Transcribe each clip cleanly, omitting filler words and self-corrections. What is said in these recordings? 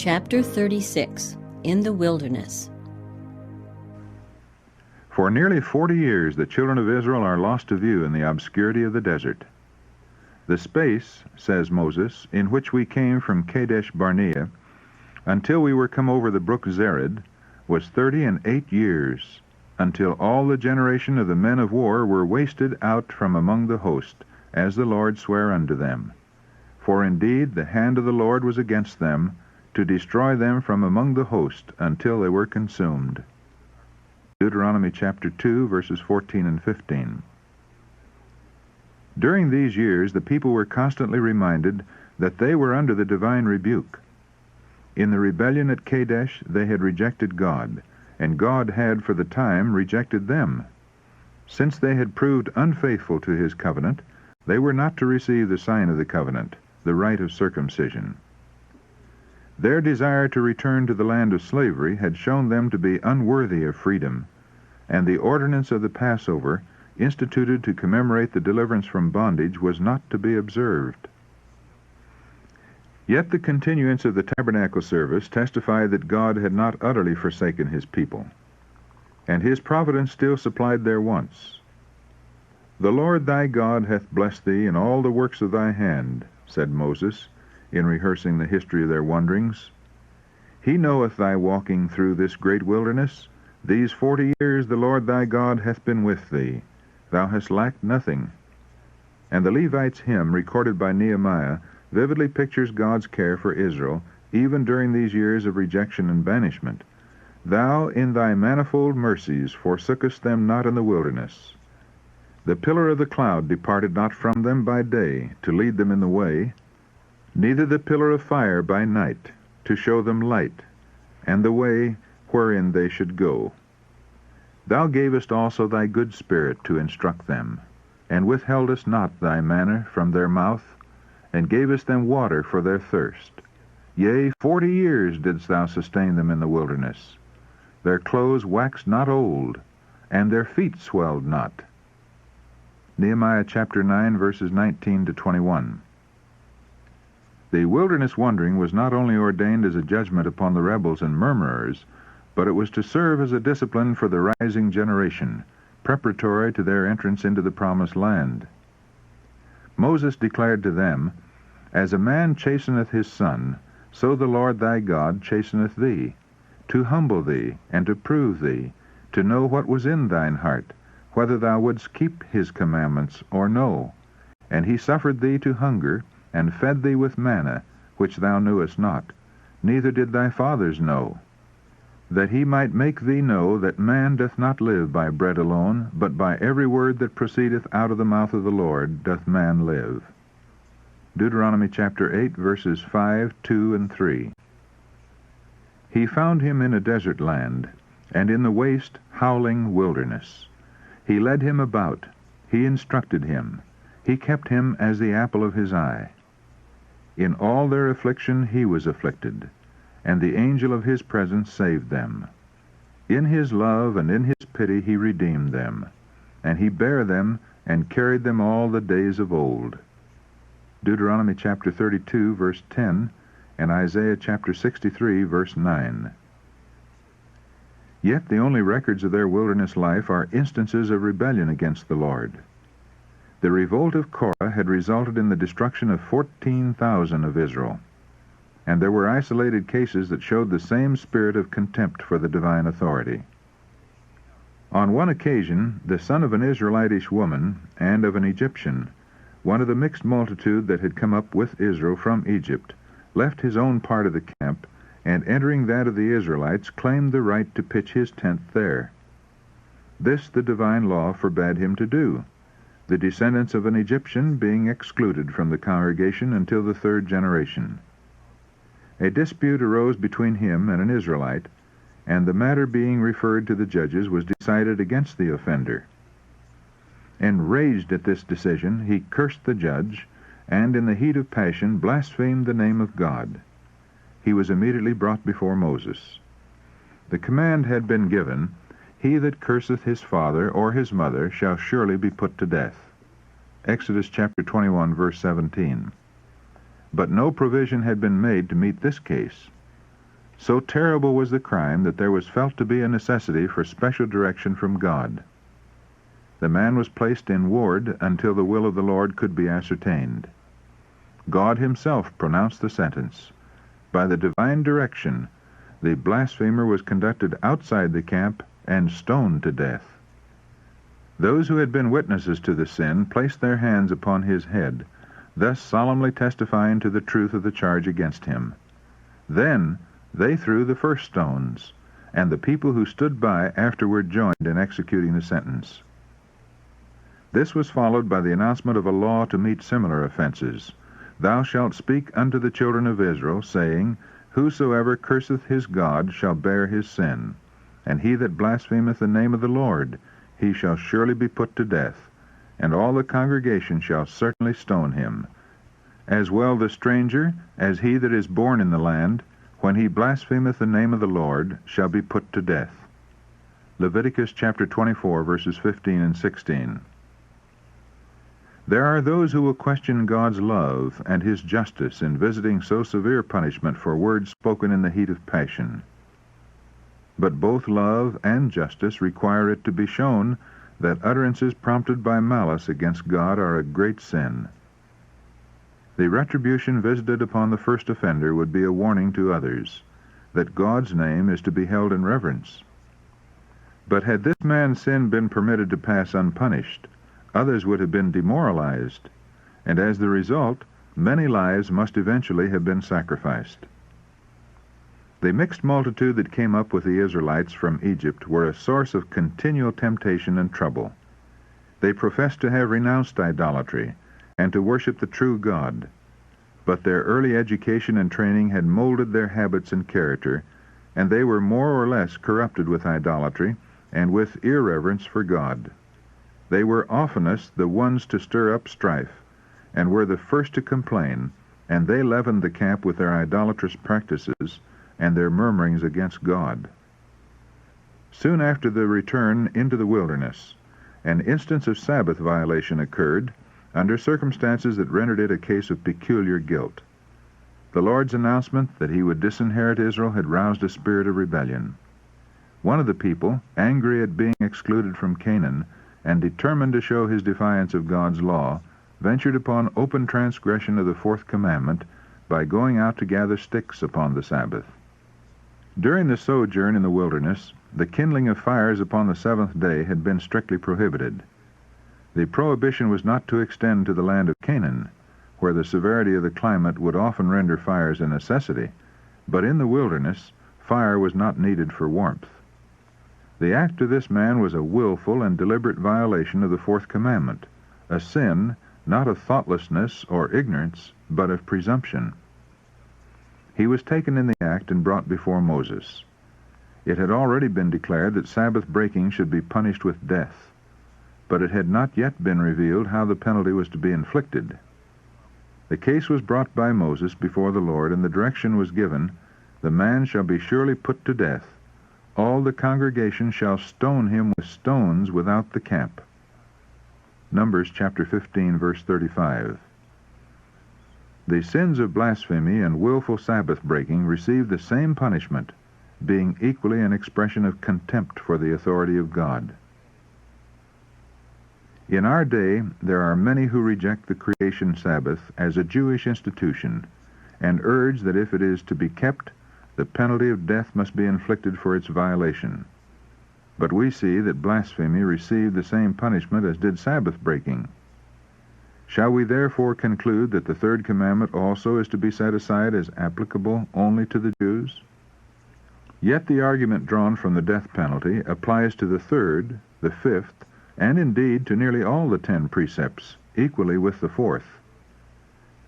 Chapter 36. In the Wilderness. For nearly 40 years the children of Israel are lost to view in the obscurity of the desert. The space, says Moses, in which we came from Kadesh Barnea until we were come over the brook Zered was 38 years, until all the generation of the men of war were wasted out from among the host, as the Lord sware unto them. For indeed the hand of the Lord was against them, to destroy them from among the host until they were consumed. Deuteronomy chapter 2, verses 14 and 15. During these years the people were constantly reminded that they were under the divine rebuke. In the rebellion at Kadesh they had rejected God, and God had for the time rejected them. Since they had proved unfaithful to his covenant, they were not to receive the sign of the covenant, the rite of circumcision. Their desire to return to the land of slavery had shown them to be unworthy of freedom, and the ordinance of the Passover, instituted to commemorate the deliverance from bondage, was not to be observed. Yet the continuance of the tabernacle service testified that God had not utterly forsaken his people, and his providence still supplied their wants. "The Lord thy God hath blessed thee in all the works of thy hand," said Moses, in rehearsing the history of their wanderings. "He knoweth thy walking through this great wilderness. These 40 years the Lord thy God hath been with thee. Thou hast lacked nothing." And the Levites' hymn, recorded by Nehemiah, vividly pictures God's care for Israel, even during these years of rejection and banishment. "Thou in thy manifold mercies forsookest them not in the wilderness. The pillar of the cloud departed not from them by day, to lead them in the way, neither the pillar of fire by night, to show them light, and the way wherein they should go. Thou gavest also thy good Spirit to instruct them, and withheldest not thy manna from their mouth, and gavest them water for their thirst. Yea, 40 years didst thou sustain them in the wilderness. Their clothes waxed not old, and their feet swelled not." Nehemiah chapter 9, verses 19 to 21. The wilderness wandering was not only ordained as a judgment upon the rebels and murmurers, but it was to serve as a discipline for the rising generation, preparatory to their entrance into the promised land. Moses declared to them, "As a man chasteneth his son, so the Lord thy God chasteneth thee, to humble thee, and to prove thee, to know what was in thine heart, whether thou wouldst keep his commandments or no. And he suffered thee to hunger, and fed thee with manna, which thou knewest not, neither did thy fathers know, that he might make thee know that man doth not live by bread alone, but by every word that proceedeth out of the mouth of the Lord doth man live." Deuteronomy chapter 8, verses 5, 2, and 3. "He found him in a desert land, and in the waste, howling wilderness. He led him about, he instructed him, he kept him as the apple of his eye. In all their affliction he was afflicted, and the angel of his presence saved them. In his love and in his pity he redeemed them, and he bare them and carried them all the days of old." Deuteronomy chapter 32, verse 10, and Isaiah chapter 63, verse 9. Yet the only records of their wilderness life are instances of rebellion against the Lord. The revolt of Korah had resulted in the destruction of 14,000 of Israel, and there were isolated cases that showed the same spirit of contempt for the divine authority. On one occasion, the son of an Israelitish woman and of an Egyptian, one of the mixed multitude that had come up with Israel from Egypt, left his own part of the camp, and entering that of the Israelites, claimed the right to pitch his tent there. This the divine law forbade him to do, the descendants of an Egyptian being excluded from the congregation until the 3rd generation. A dispute arose between him and an Israelite, and the matter being referred to the judges was decided against the offender. Enraged at this decision, he cursed the judge, and in the heat of passion blasphemed the name of God. He was immediately brought before Moses. The command had been given, "He that curseth his father or his mother shall surely be put to death." Exodus chapter 21, verse 17. But no provision had been made to meet this case. So terrible was the crime that there was felt to be a necessity for special direction from God. The man was placed in ward until the will of the Lord could be ascertained. God himself pronounced the sentence. By the divine direction, the blasphemer was conducted outside the camp and stoned to death. Those who had been witnesses to the sin placed their hands upon his head, thus solemnly testifying to the truth of the charge against him. Then they threw the first stones, and the people who stood by afterward joined in executing the sentence. This was followed by the announcement of a law to meet similar offenses. Thou shalt speak unto the children of Israel, saying, Whosoever curseth his God shall bear his sin, and he that blasphemeth the name of the Lord, he shall surely be put to death, and all the congregation shall certainly stone him. As well the stranger as he that is born in the land, when he blasphemeth the name of the Lord, shall be put to death. Leviticus chapter 24, verses 15 and 16. There are those who will question God's love and his justice in visiting so severe punishment for words spoken in the heat of passion. But both love and justice require it to be shown that utterances prompted by malice against God are a great sin. The retribution visited upon the first offender would be a warning to others that God's name is to be held in reverence. But had this man's sin been permitted to pass unpunished, others would have been demoralized, and as the result, many lives must eventually have been sacrificed. The mixed multitude that came up with the Israelites from Egypt were a source of continual temptation and trouble. They professed to have renounced idolatry and to worship the true God, but their early education and training had molded their habits and character, and they were more or less corrupted with idolatry and with irreverence for God. They were oftenest the ones to stir up strife, and were the first to complain, and they leavened the camp with their idolatrous practices and their murmurings against God. Soon after the return into the wilderness, an instance of Sabbath violation occurred under circumstances that rendered it a case of peculiar guilt. The Lord's announcement that he would disinherit Israel had roused a spirit of rebellion. One of the people, angry at being excluded from Canaan, and determined to show his defiance of God's law, ventured upon open transgression of the fourth commandment by going out to gather sticks upon the Sabbath. During the sojourn in the wilderness, the kindling of fires upon the seventh day had been strictly prohibited. The prohibition was not to extend to the land of Canaan, where the severity of the climate would often render fires a necessity, but in the wilderness, fire was not needed for warmth. The act of this man was a willful and deliberate violation of the fourth commandment, a sin not of thoughtlessness or ignorance, but of presumption. He was taken in the act and brought before Moses. It had already been declared that Sabbath breaking should be punished with death, but it had not yet been revealed how the penalty was to be inflicted. The case was brought by Moses before the Lord, and the direction was given, the man shall be surely put to death. All the congregation shall stone him with stones without the camp. Numbers chapter 15, verse 35. The sins of blasphemy and willful Sabbath breaking receive the same punishment, being equally an expression of contempt for the authority of God. In our day, there are many who reject the creation Sabbath as a Jewish institution and urge that if it is to be kept, the penalty of death must be inflicted for its violation. But we see that blasphemy received the same punishment as did Sabbath breaking. Shall we therefore conclude that the third commandment also is to be set aside as applicable only to the Jews? Yet the argument drawn from the death penalty applies to the third, the fifth, and indeed to nearly all the 10 precepts, equally with the fourth.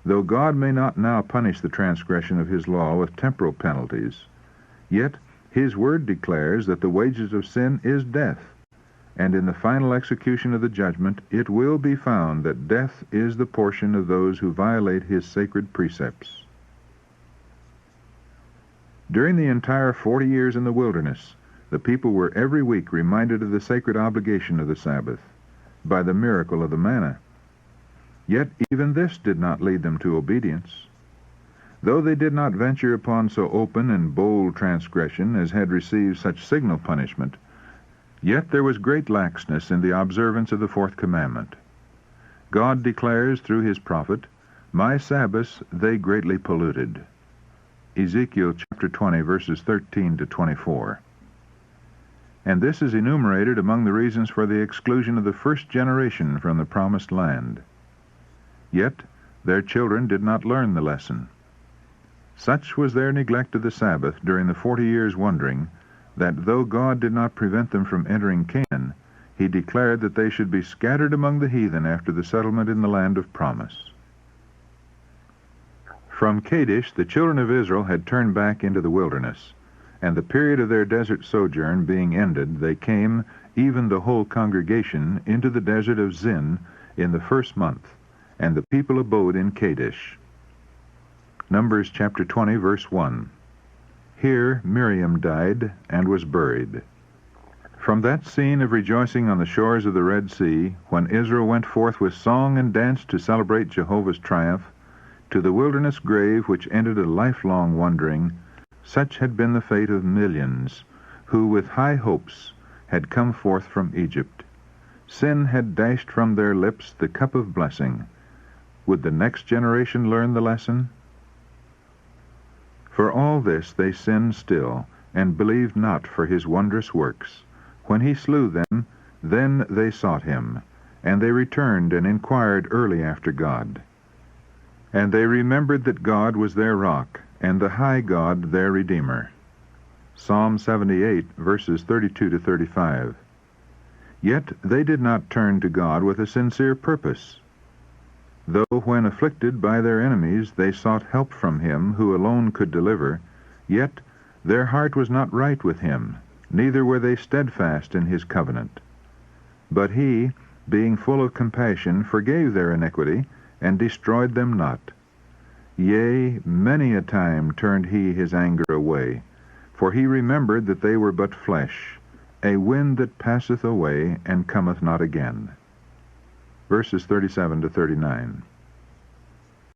Though God may not now punish the transgression of his law with temporal penalties, yet his word declares that the wages of sin is death, and in the final execution of the judgment it will be found that death is the portion of those who violate his sacred precepts. During the entire 40 years in the wilderness, the people were every week reminded of the sacred obligation of the Sabbath by the miracle of the manna. Yet even this did not lead them to obedience. Though they did not venture upon so open and bold transgression as had received such signal punishment, yet there was great laxness in the observance of the fourth commandment. God declares through his prophet, "My Sabbaths they greatly polluted." Ezekiel chapter 20, verses 13 to 24. And this is enumerated among the reasons for the exclusion of the first generation from the promised land. Yet their children did not learn the lesson. Such was their neglect of the Sabbath during the 40 years' wandering, that though God did not prevent them from entering Canaan, he declared that they should be scattered among the heathen after the settlement in the land of promise. From Kadesh the children of Israel had turned back into the wilderness, and the period of their desert sojourn being ended, they came, even the whole congregation, into the desert of Zin in the first month, and the people abode in Kadesh. Numbers chapter 20, verse 1. Here Miriam died and was buried. From that scene of rejoicing on the shores of the Red Sea, when Israel went forth with song and dance to celebrate Jehovah's triumph, to the wilderness grave which ended a lifelong wandering, such had been the fate of millions, who with high hopes had come forth from Egypt. Sin had dashed from their lips the cup of blessing. Would the next generation learn the lesson? For all this they sinned still, and believed not for his wondrous works. When he slew them, then they sought him, and they returned and inquired early after God. And they remembered that God was their rock, and the high God their Redeemer. Psalm 78, verses 32 to 35. Yet they did not turn to God with a sincere purpose. Though when afflicted by their enemies they sought help from him who alone could deliver, yet their heart was not right with him, neither were they steadfast in his covenant. But he, being full of compassion, forgave their iniquity, and destroyed them not. Yea, many a time turned he his anger away, for he remembered that they were but flesh, a wind that passeth away and cometh not again. Verses 37 to 39.